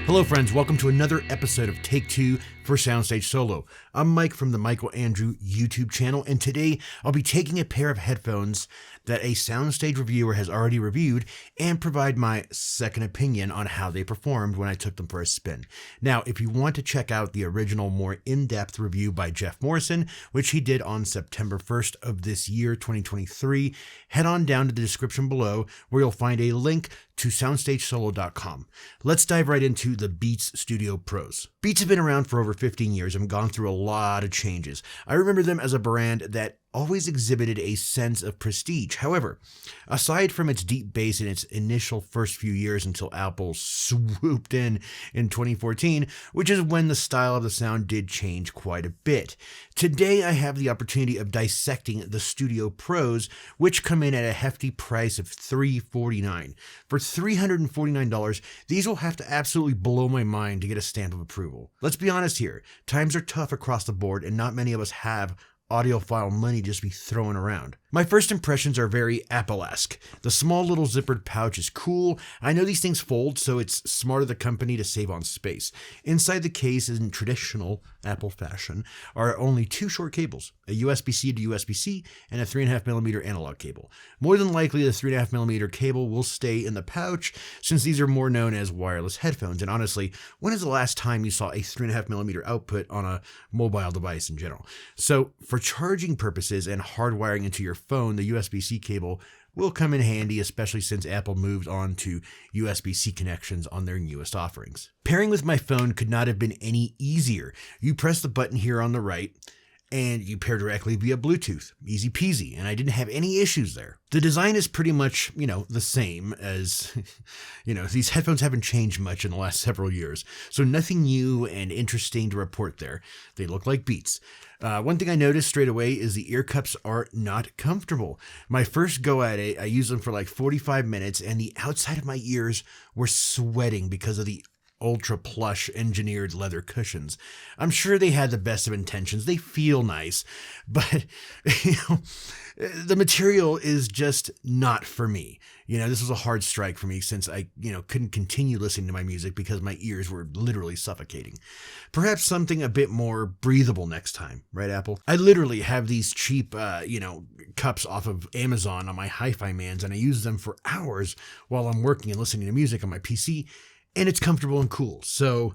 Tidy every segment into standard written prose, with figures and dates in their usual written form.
Hello friends, welcome to another episode of Take Two for Soundstage Solo. I'm Mike from the Michael Andrew YouTube channel, and today I'll be taking a pair of headphones that a Soundstage reviewer has already reviewed and provide my second opinion on how they performed when I took them for a spin. Now, if you want to check out the original, more in-depth review by Geoffrey Morrison, which he did on September 1st of this year, 2023, head on down to the description below where you'll find a link to soundstagesolo.com. Let's dive right into the Beats Studio Pros. Beats have been around for over 15 years and gone through a lot of changes. I remember them as a brand that always exhibited a sense of prestige. However, aside from its deep bass in its initial first few years until Apple swooped in 2014, which is when the style of the sound did change quite a bit. Today, I have the opportunity of dissecting the Studio Pros, which come in at a hefty price of $349. For $349, these will have to absolutely blow my mind to get a stamp of approval. Let's be honest here, times are tough across the board and not many of us have audiophile money just be throwing around. My first impressions are very Apple-esque. The small little zippered pouch is cool. I know these things fold, so it's smart of the company to save on space. Inside the case, in traditional Apple fashion, are only two short cables, a USB-C to USB-C and a 3.5mm analog cable. More than likely, the 3.5mm cable will stay in the pouch since these are more known as wireless headphones. And honestly, when is the last time you saw a 3.5mm output on a mobile device in general? So for charging purposes and hardwiring into your phone, the USB-C cable will come in handy, especially since Apple moved on to USB-C connections on their newest offerings. Pairing with my phone could not have been any easier. You press the button here on the right, and you pair directly via Bluetooth. Easy peasy, and I didn't have any issues there. The design is pretty much, the same as, these headphones haven't changed much in the last several years, so nothing new and interesting to report there. They look like Beats. One thing I noticed straight away is the ear cups are not comfortable. My first go at it, I used them for like 45 minutes, and the outside of my ears were sweating because of the ultra plush engineered leather cushions. I'm sure they had the best of intentions. They feel nice, but the material is just not for me. This was a hard strike for me since I, couldn't continue listening to my music because my ears were literally suffocating. Perhaps something a bit more breathable next time, right, Apple? I literally have these cheap, cups off of Amazon on my Hi-Fi Mans, and I use them for hours while I'm working and listening to music on my PC. And it's comfortable and cool. So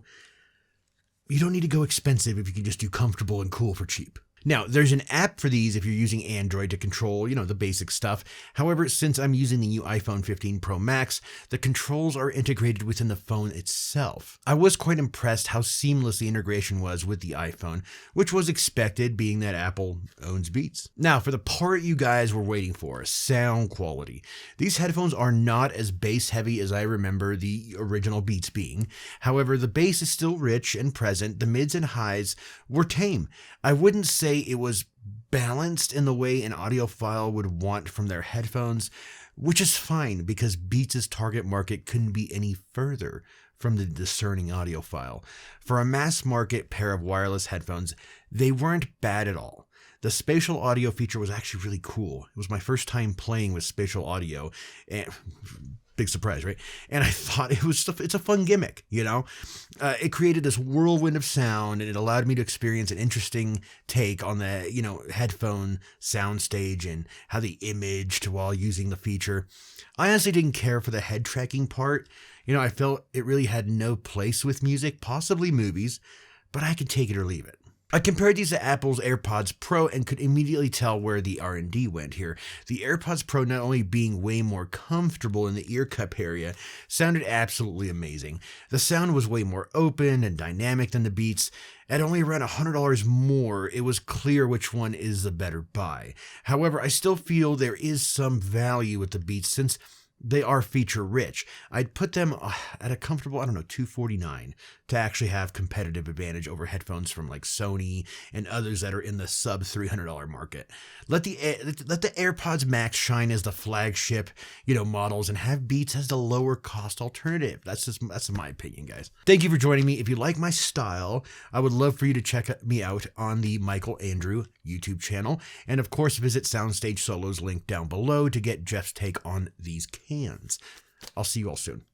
you don't need to go expensive if you can just do comfortable and cool for cheap. Now, there's an app for these if you're using Android to control, the basic stuff. However, since I'm using the new iPhone 15 Pro Max, the controls are integrated within the phone itself. I was quite impressed how seamless the integration was with the iPhone, which was expected being that Apple owns Beats. Now, for the part you guys were waiting for, sound quality. These headphones are not as bass heavy as I remember the original Beats being. However, the bass is still rich and present. The mids and highs were tame. I wouldn't say it was balanced in the way an audiophile would want from their headphones, which is fine because Beats' target market couldn't be any further from the discerning audiophile. For a mass market pair of wireless headphones, they weren't bad at all. The spatial audio feature was actually really cool. It was my first time playing with spatial audio, and big surprise, right? And I thought it's a fun gimmick, It created this whirlwind of sound, and it allowed me to experience an interesting take on the, headphone soundstage and how they imaged while using the feature. I honestly didn't care for the head tracking part. I felt it really had no place with music, possibly movies, but I could take it or leave it. I compared these to Apple's AirPods Pro and could immediately tell where the R&D went here. The AirPods Pro, not only being way more comfortable in the ear cup area, sounded absolutely amazing. The sound was way more open and dynamic than the Beats. At only around $100 more, it was clear which one is the better buy. However, I still feel there is some value with the Beats since they are feature rich. I'd put them at a comfortable, $249 to actually have competitive advantage over headphones from like Sony and others that are in the sub $300 market. Let the AirPods Max shine as the flagship, models, and have Beats as the lower cost alternative. That's my opinion, guys. Thank you for joining me. If you like my style, I would love for you to check me out on the Michael Andrew YouTube channel, and of course visit Soundstage Solo's link down below to get Jeff's take on these cans. I'll see you all soon.